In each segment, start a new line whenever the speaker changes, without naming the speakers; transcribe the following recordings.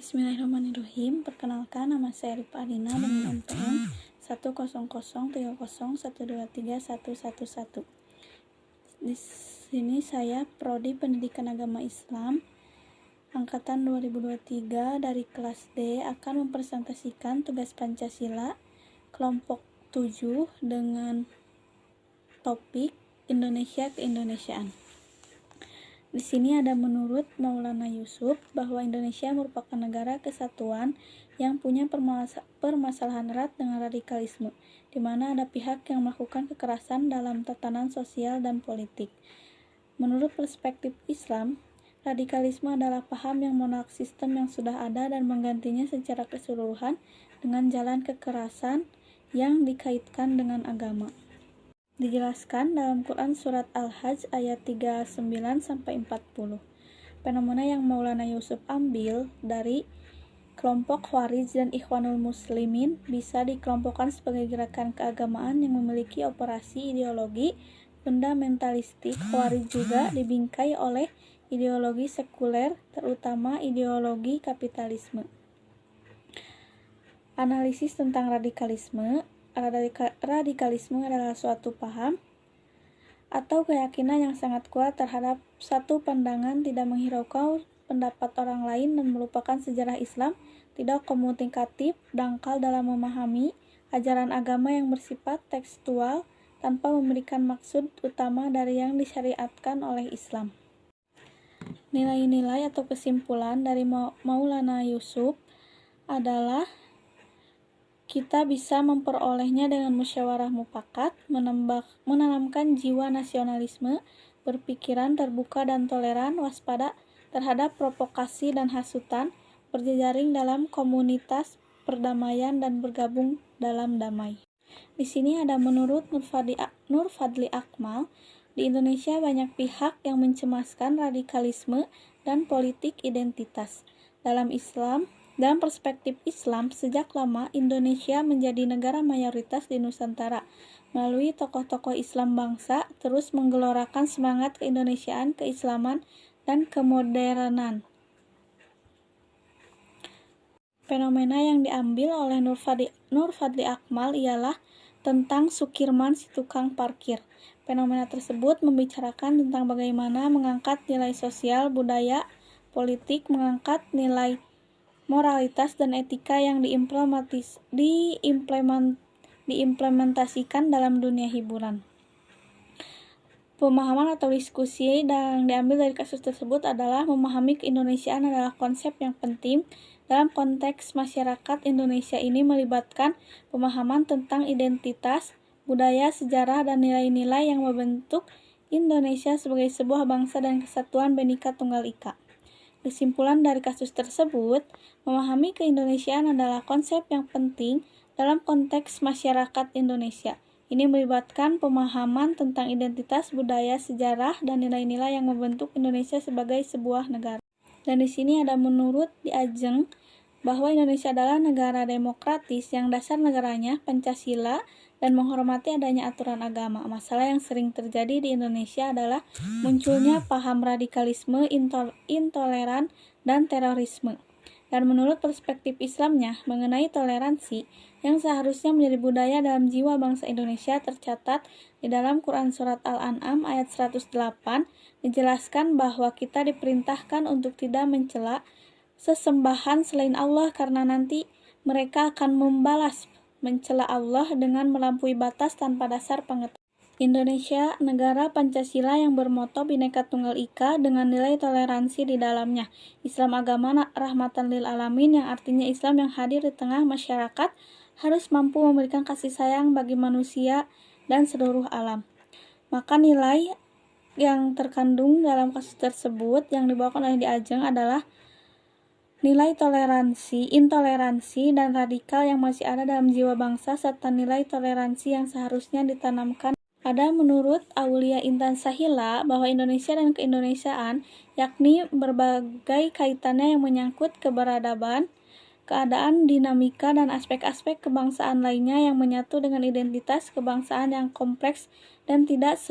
Bismillahirrahmanirrahim. Perkenalkan, nama saya Rifa Adina dengan NPM 1003031231111. Di sini saya Prodi Pendidikan Agama Islam angkatan 2023 dari kelas D akan mempresentasikan tugas Pancasila kelompok 7 dengan topik Indonesia keindonesiaan. Di sini ada menurut Maulana Yusuf bahwa Indonesia merupakan negara kesatuan yang punya permasalahan erat dengan radikalisme, di mana ada pihak yang melakukan kekerasan dalam tatanan sosial dan politik. Menurut perspektif Islam, radikalisme adalah paham yang menolak sistem yang sudah ada dan menggantinya secara keseluruhan dengan jalan kekerasan yang dikaitkan dengan agama. Dijelaskan dalam Quran Surat Al-Hajj ayat 39-40. Fenomena yang Maulana Yusuf ambil dari kelompok Khawarij dan Ikhwanul Muslimin bisa dikelompokkan sebagai gerakan keagamaan yang memiliki operasi ideologi fundamentalistik. Khawarij juga dibingkai oleh ideologi sekuler, terutama ideologi kapitalisme. Analisis tentang radikalisme. Radikalisme adalah suatu paham atau keyakinan yang sangat kuat terhadap satu pandangan, tidak menghiraukan pendapat orang lain, dan melupakan sejarah Islam, tidak komunikatif, dangkal dalam memahami ajaran agama yang bersifat tekstual tanpa memberikan maksud utama dari yang disyariatkan oleh Islam. Nilai-nilai atau kesimpulan dari Maulana Yusuf adalah kita bisa memperolehnya dengan musyawarah mufakat, menanamkan jiwa nasionalisme, berpikiran terbuka dan toleran, waspada terhadap provokasi dan hasutan, berjejaring dalam komunitas perdamaian dan bergabung dalam damai. Di sini ada menurut Nur Fadli Akmal, di Indonesia banyak pihak yang mencemaskan radikalisme dan politik identitas. Dalam perspektif Islam, sejak lama Indonesia menjadi negara mayoritas di Nusantara. Melalui tokoh-tokoh Islam bangsa terus menggelorakan semangat keindonesiaan, keislaman, dan kemodernan. Fenomena yang diambil oleh Nur Fadli Akmal ialah tentang Sukirman si tukang parkir. Fenomena tersebut membicarakan tentang bagaimana mengangkat nilai sosial, budaya, politik, mengangkat nilai moralitas dan etika yang diimplementasikan dalam dunia hiburan. Pemahaman atau diskusi yang diambil dari kasus tersebut adalah memahami keindonesiaan adalah konsep yang penting dalam konteks masyarakat Indonesia ini, melibatkan pemahaman tentang identitas, budaya, sejarah, dan nilai-nilai yang membentuk Indonesia sebagai sebuah bangsa dan kesatuan Bhinneka Tunggal Ika. Kesimpulan dari kasus tersebut, memahami keindonesiaan adalah konsep yang penting dalam konteks masyarakat Indonesia. Ini melibatkan pemahaman tentang identitas, budaya, sejarah, dan nilai-nilai yang membentuk Indonesia sebagai sebuah negara. Dan di sini ada menurut Di Ajeng bahwa Indonesia adalah negara demokratis yang dasar negaranya Pancasila dan menghormati adanya aturan agama. Masalah yang sering terjadi di Indonesia adalah munculnya paham radikalisme, intoleran, dan terorisme. Dan menurut perspektif Islamnya, mengenai toleransi yang seharusnya menjadi budaya dalam jiwa bangsa Indonesia, tercatat di dalam Quran Surat Al-An'am ayat 108, dijelaskan bahwa kita diperintahkan untuk tidak mencela sesembahan selain Allah karena nanti mereka akan membalas mencela Allah dengan melampaui batas tanpa dasar pengetahuan. Indonesia, negara Pancasila yang bermoto Bhinneka Tunggal Ika dengan nilai toleransi di dalamnya. Islam agama rahmatan lil alamin, yang artinya Islam yang hadir di tengah masyarakat, harus mampu memberikan kasih sayang bagi manusia dan seluruh alam. Maka nilai yang terkandung dalam kasus tersebut yang dibawakan oleh Di Ajeng adalah nilai toleransi, intoleransi, dan radikal yang masih ada dalam jiwa bangsa, serta nilai toleransi yang seharusnya ditanamkan. Ada menurut Aulia Intan Sahila bahwa Indonesia dan keindonesiaan, yakni berbagai kaitannya yang menyangkut keberadaban, keadaan, dinamika, dan aspek-aspek kebangsaan lainnya yang menyatu dengan identitas kebangsaan yang kompleks dan tidak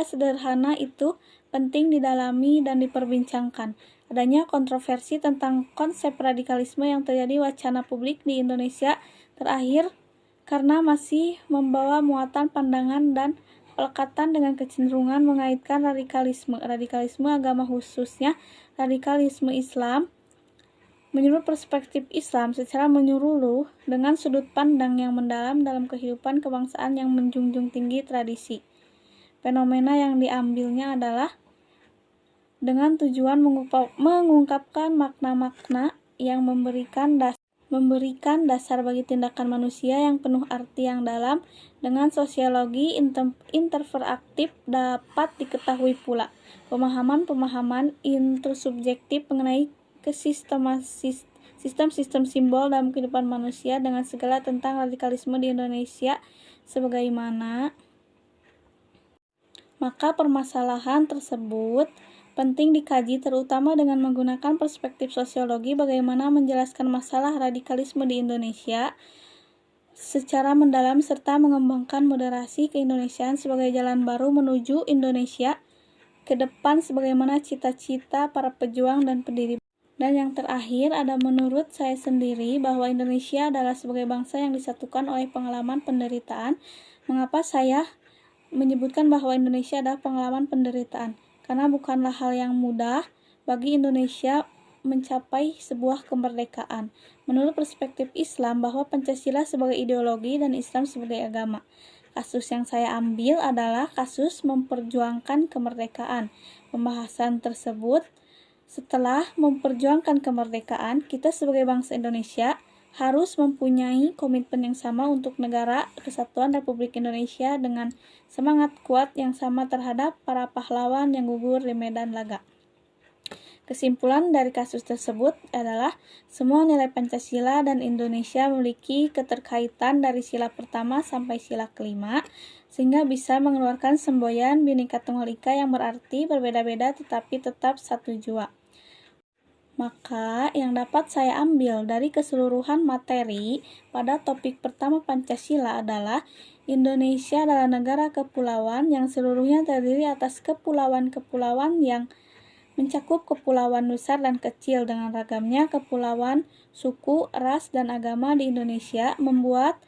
sederhana, itu penting didalami dan diperbincangkan. adanya kontroversi tentang konsep radikalisme yang terjadi wacana publik di Indonesia terakhir karena masih membawa muatan pandangan dan pelekatan dengan kecenderungan mengaitkan radikalisme agama khususnya radikalisme Islam menurut perspektif Islam secara menyeluruh dengan sudut pandang yang mendalam dalam kehidupan kebangsaan yang menjunjung tinggi tradisi. Fenomena yang diambilnya adalah dengan tujuan mengungkapkan makna-makna yang memberikan dasar bagi tindakan manusia yang penuh arti yang dalam. Dengan sosiologi interaktif dapat diketahui pula pemahaman-pemahaman intersubjektif mengenai sistem-sistem simbol dalam kehidupan manusia dengan segala tentang radikalisme di Indonesia sebagaimana. Maka permasalahan tersebut penting dikaji terutama dengan menggunakan perspektif sosiologi bagaimana menjelaskan masalah radikalisme di Indonesia secara mendalam serta mengembangkan moderasi keindonesiaan sebagai jalan baru menuju Indonesia ke depan sebagaimana cita-cita para pejuang dan pendiri. Dan yang terakhir ada menurut saya sendiri bahwa Indonesia adalah sebagai bangsa yang disatukan oleh pengalaman penderitaan. Mengapa saya menyebutkan bahwa Indonesia adalah pengalaman penderitaan? Karena bukanlah hal yang mudah bagi Indonesia mencapai sebuah kemerdekaan. Menurut perspektif Islam bahwa Pancasila sebagai ideologi dan Islam sebagai agama. Kasus yang saya ambil adalah kasus memperjuangkan kemerdekaan. Pembahasan tersebut setelah memperjuangkan kemerdekaan, kita sebagai bangsa Indonesia harus mempunyai komitmen yang sama untuk negara kesatuan Republik Indonesia dengan semangat kuat yang sama terhadap para pahlawan yang gugur di medan laga. Kesimpulan dari kasus tersebut adalah semua nilai Pancasila dan Indonesia memiliki keterkaitan dari sila pertama sampai sila kelima, sehingga bisa mengeluarkan semboyan Bhinneka Tunggal Ika yang berarti berbeda-beda tetapi tetap satu jua. Maka yang dapat saya ambil dari keseluruhan materi pada topik pertama Pancasila adalah Indonesia adalah negara kepulauan yang seluruhnya terdiri atas kepulauan-kepulauan yang mencakup kepulauan besar dan kecil dengan ragamnya kepulauan, suku, ras, dan agama di Indonesia membuat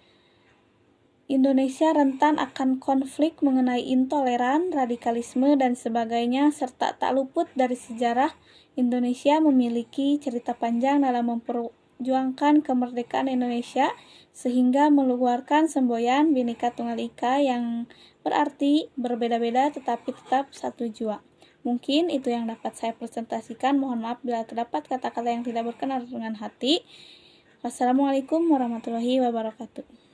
Indonesia rentan akan konflik mengenai intoleran, radikalisme, dan sebagainya, serta tak luput dari sejarah. Indonesia memiliki cerita panjang dalam memperjuangkan kemerdekaan Indonesia sehingga mengeluarkan semboyan Bhinneka Tunggal Ika yang berarti berbeda-beda tetapi tetap satu jua. Mungkin itu yang dapat saya presentasikan. Mohon maaf bila terdapat kata-kata yang tidak berkenan dengan hati. Wassalamualaikum warahmatullahi wabarakatuh.